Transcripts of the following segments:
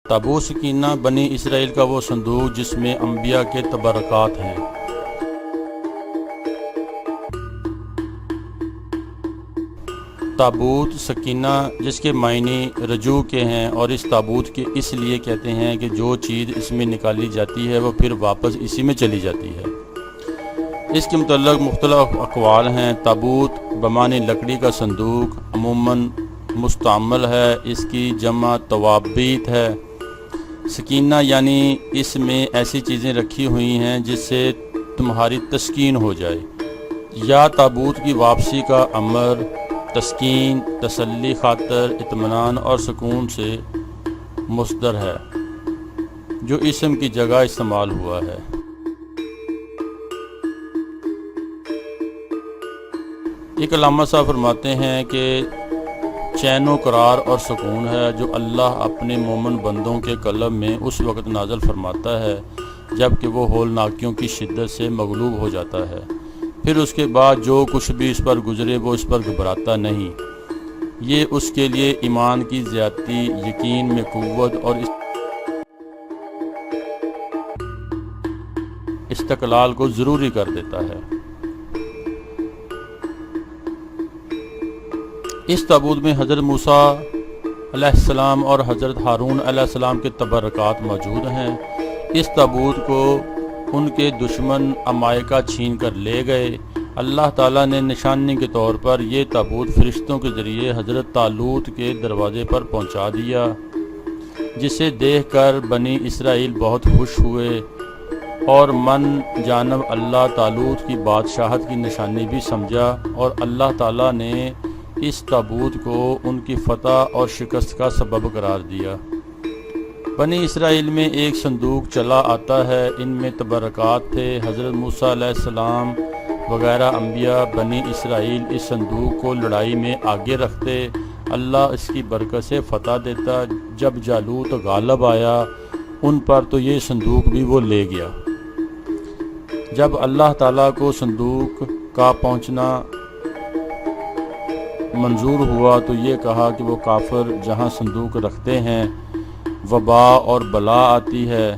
تابوت سکینہ بنی اسرائیل کا وہ صندوق جس میں انبیاء کے تبرکات ہیں۔ تابوت سکینہ جس کے معنی رجوع کے ہیں، اور اس تابوت کے اس لیے کہتے ہیں کہ جو چیز اس میں نکالی جاتی ہے وہ پھر واپس اسی میں چلی جاتی ہے۔ اس کے متعلق مختلف اقوال ہیں۔ تابوت بمعنی لکڑی کا صندوق عموماً مستعمل ہے، اس کی جمع توابیت ہے۔ سکینہ یعنی اس میں ایسی چیزیں رکھی ہوئی ہیں جس سے تمہاری تسکین ہو جائے، یا تابوت کی واپسی کا امر تسکین، تسلی خاطر، اطمینان اور سکون سے مصدر ہے، جو اسم کی جگہ استعمال ہوا ہے۔ ایک علامہ صاحب فرماتے ہیں کہ چین و قرار اور سکون ہے جو اللہ اپنے مومن بندوں کے قلب میں اس وقت نازل فرماتا ہے جب کہ وہ ہولناکیوں کی شدت سے مغلوب ہو جاتا ہے، پھر اس کے بعد جو کچھ بھی اس پر گزرے وہ اس پر گھبراتا نہیں۔ یہ اس کے لیے ایمان کی زیادتی، یقین میں قوت اور استقلال کو ضروری کر دیتا ہے۔ اس تابوت میں حضرت موسیٰ علیہ السلام اور حضرت ہارون علیہ السلام کے تبرکات موجود ہیں۔ اس تابوت کو ان کے دشمن امائکہ چھین کر لے گئے۔ اللہ تعالیٰ نے نشانی کے طور پر یہ تابوت فرشتوں کے ذریعے حضرت طالوت کے دروازے پر پہنچا دیا، جسے دیکھ کر بنی اسرائیل بہت خوش ہوئے اور من جانب اللہ طالوت کی بادشاہت کی نشانی بھی سمجھا، اور اللہ تعالیٰ نے اس تابوت کو ان کی فتح اور شکست کا سبب قرار دیا۔ بنی اسرائیل میں ایک صندوق چلا آتا ہے، ان میں تبرکات تھے۔ حضرت موسیٰ علیہ السلام وغیرہ انبیاء بنی اسرائیل اس صندوق کو لڑائی میں آگے رکھتے، اللہ اس کی برکت سے فتح دیتا۔ جب جالوت غالب آیا ان پر تو یہ صندوق بھی وہ لے گیا۔ جب اللہ تعالیٰ کو صندوق کا پہنچنا منظور ہوا تو یہ کہا کہ وہ کافر جہاں صندوق رکھتے ہیں وبا اور بلا آتی ہے۔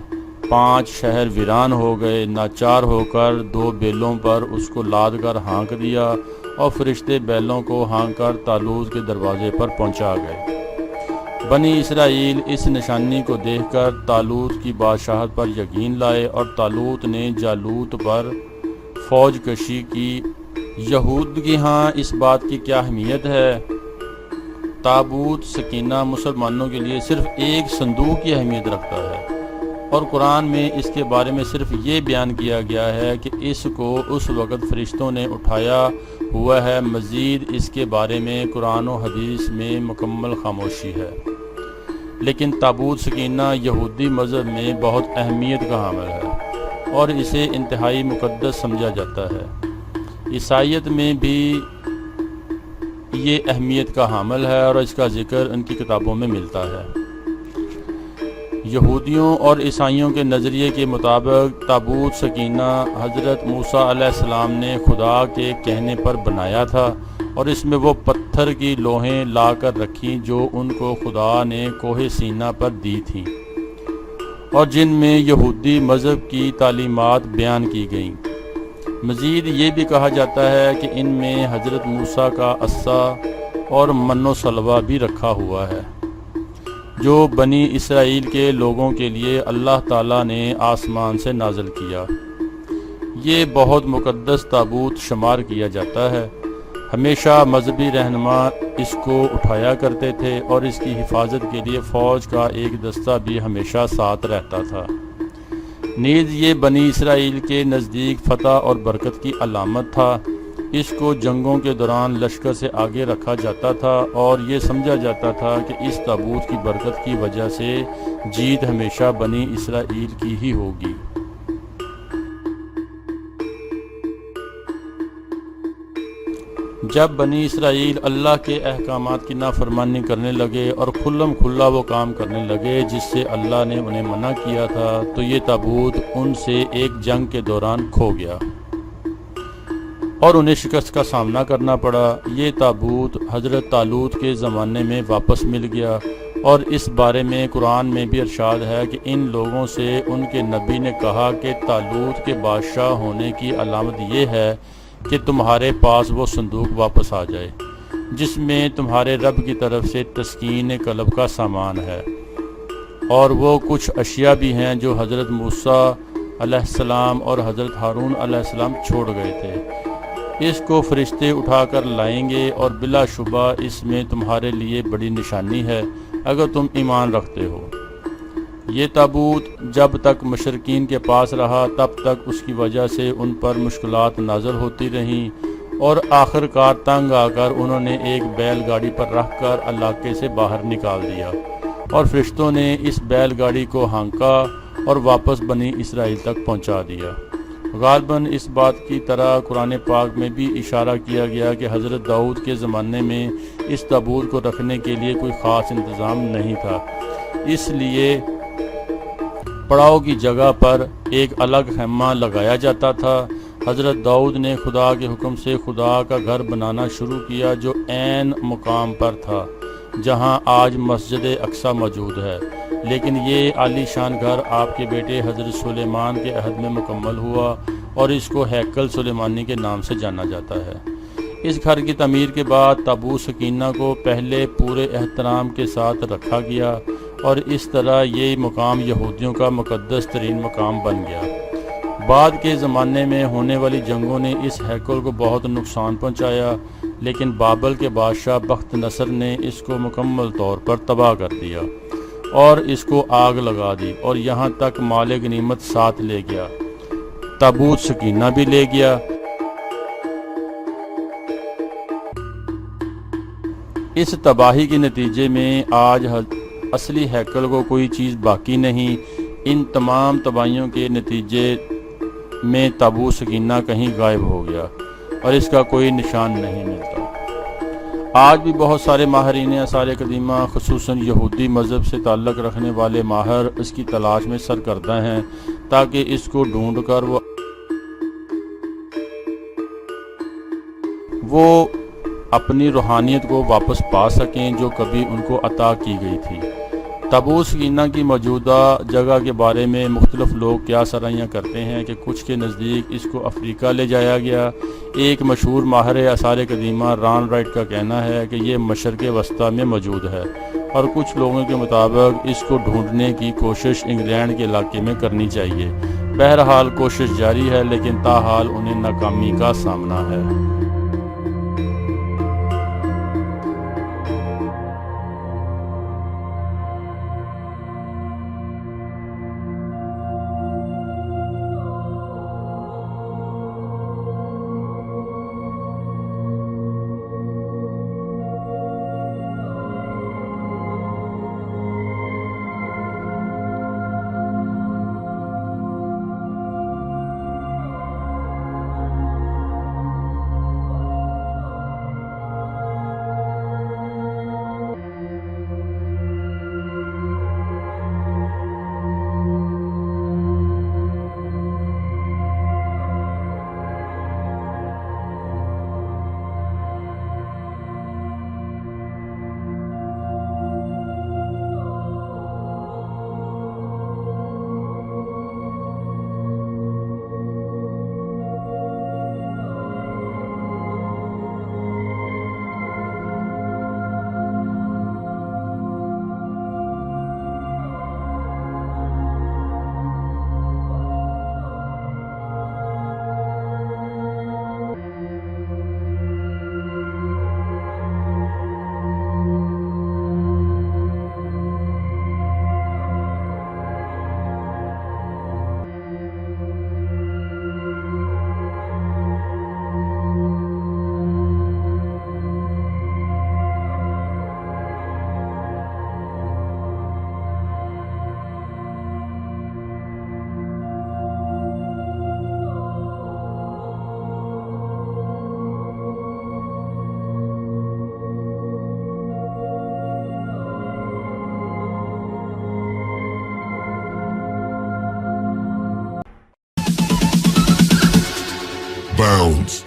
5 شہر ویران ہو گئے۔ ناچار ہو کر 2 بیلوں پر اس کو لاد کر ہانک دیا، اور فرشتے بیلوں کو ہانک کر طالوت کے دروازے پر پہنچا گئے۔ بنی اسرائیل اس نشانی کو دیکھ کر طالوت کی بادشاہت پر یقین لائے، اور طالوت نے جالوت پر فوج کشی کی۔ یہود کی ہاں اس بات کی کیا اہمیت ہے؟ تابوت سکینہ مسلمانوں کے لیے صرف ایک صندوق کی اہمیت رکھتا ہے، اور قرآن میں اس کے بارے میں صرف یہ بیان کیا گیا ہے کہ اس کو اس وقت فرشتوں نے اٹھایا ہوا ہے۔ مزید اس کے بارے میں قرآن و حدیث میں مکمل خاموشی ہے۔ لیکن تابوت سکینہ یہودی مذہب میں بہت اہمیت کا حامل ہے، اور اسے انتہائی مقدس سمجھا جاتا ہے۔ عیسائیت میں بھی یہ اہمیت کا حامل ہے، اور اس کا ذکر ان کی کتابوں میں ملتا ہے۔ یہودیوں اور عیسائیوں کے نظریے کے مطابق تابوت سکینہ حضرت موسیٰ علیہ السلام نے خدا کے کہنے پر بنایا تھا، اور اس میں وہ پتھر کی لوحیں لا کر رکھیں جو ان کو خدا نے کوہ سینا پر دی تھیں، اور جن میں یہودی مذہب کی تعلیمات بیان کی گئیں۔ مزید یہ بھی کہا جاتا ہے کہ ان میں حضرت موسیٰ کا عصا اور من و سلوہ بھی رکھا ہوا ہے، جو بنی اسرائیل کے لوگوں کے لیے اللہ تعالیٰ نے آسمان سے نازل کیا۔ یہ بہت مقدس تابوت شمار کیا جاتا ہے۔ ہمیشہ مذہبی رہنما اس کو اٹھایا کرتے تھے، اور اس کی حفاظت کے لیے فوج کا ایک دستہ بھی ہمیشہ ساتھ رہتا تھا۔ نیز یہ بنی اسرائیل کے نزدیک فتح اور برکت کی علامت تھا۔ اس کو جنگوں کے دوران لشکر سے آگے رکھا جاتا تھا، اور یہ سمجھا جاتا تھا کہ اس تابوت کی برکت کی وجہ سے جیت ہمیشہ بنی اسرائیل کی ہی ہوگی۔ جب بنی اسرائیل اللہ کے احکامات کی نافرمانی کرنے لگے اور کھلم کھلا وہ کام کرنے لگے جس سے اللہ نے انہیں منع کیا تھا، تو یہ تابوت ان سے ایک جنگ کے دوران کھو گیا اور انہیں شکست کا سامنا کرنا پڑا۔ یہ تابوت حضرت طالوت کے زمانے میں واپس مل گیا، اور اس بارے میں قرآن میں بھی ارشاد ہے کہ ان لوگوں سے ان کے نبی نے کہا کہ طالوت کے بادشاہ ہونے کی علامت یہ ہے کہ تمہارے پاس وہ صندوق واپس آ جائے جس میں تمہارے رب کی طرف سے تسکین قلب کا سامان ہے، اور وہ کچھ اشیاء بھی ہیں جو حضرت موسیٰ علیہ السلام اور حضرت ہارون علیہ السلام چھوڑ گئے تھے۔ اس کو فرشتے اٹھا کر لائیں گے، اور بلا شبہ اس میں تمہارے لیے بڑی نشانی ہے اگر تم ایمان رکھتے ہو۔ یہ تابوت جب تک مشرکین کے پاس رہا تب تک اس کی وجہ سے ان پر مشکلات نازل ہوتی رہیں، اور آخر کار تنگ آ کر انہوں نے ایک بیل گاڑی پر رکھ کر علاقے سے باہر نکال دیا، اور فرشتوں نے اس بیل گاڑی کو ہانکا اور واپس بنی اسرائیل تک پہنچا دیا۔ غالباً اس بات کی طرح قرآن پاک میں بھی اشارہ کیا گیا کہ حضرت داؤد کے زمانے میں اس تابوت کو رکھنے کے لیے کوئی خاص انتظام نہیں تھا، اس لیے پڑاؤ کی جگہ پر ایک الگ خیمہ لگایا جاتا تھا۔ حضرت داؤد نے خدا کے حکم سے خدا کا گھر بنانا شروع کیا جو عین مقام پر تھا جہاں آج مسجد اقصی موجود ہے، لیکن یہ عالی شان گھر آپ کے بیٹے حضرت سلیمان کے عہد میں مکمل ہوا اور اس کو ہیکل سلیمانی کے نام سے جانا جاتا ہے۔ اس گھر کی تعمیر کے بعد تابوت سکینہ کو پہلے پورے احترام کے ساتھ رکھا گیا، اور اس طرح یہ مقام یہودیوں کا مقدس ترین مقام بن گیا۔ بعد کے زمانے میں ہونے والی جنگوں نے اس ہیکل کو بہت نقصان پہنچایا، لیکن بابل کے بادشاہ بخت نصر نے اس کو مکمل طور پر تباہ کر دیا اور اس کو آگ لگا دی، اور یہاں تک مال غنیمت ساتھ لے گیا، تابوت سکینہ بھی لے گیا۔ اس تباہی کے نتیجے میں آج اصلی ہیکل کو کوئی چیز باقی نہیں۔ ان تمام تباہیوں کے نتیجے میں تابوت سکینہ کہیں غائب ہو گیا اور اس کا کوئی نشان نہیں ملتا۔ آج بھی بہت سارے ماہرین آثار قدیمہ خصوصاً یہودی مذہب سے تعلق رکھنے والے ماہر اس کی تلاش میں سرگرداں ہیں تاکہ اس کو ڈھونڈ کر وہ اپنی روحانیت کو واپس پا سکیں جو کبھی ان کو عطا کی گئی تھی۔ تابوت سکینہ کی موجودہ جگہ کے بارے میں مختلف لوگ کیا سرائیاں کرتے ہیں کہ کچھ کے نزدیک اس کو افریقہ لے جایا گیا۔ ایک مشہور ماہر آثار قدیمہ ران رائٹ کا کہنا ہے کہ یہ مشرق وسطیٰ میں موجود ہے، اور کچھ لوگوں کے مطابق اس کو ڈھونڈنے کی کوشش انگلینڈ کے علاقے میں کرنی چاہیے۔ بہرحال کوشش جاری ہے، لیکن تاحال انہیں ناکامی کا سامنا ہے۔ Bounds.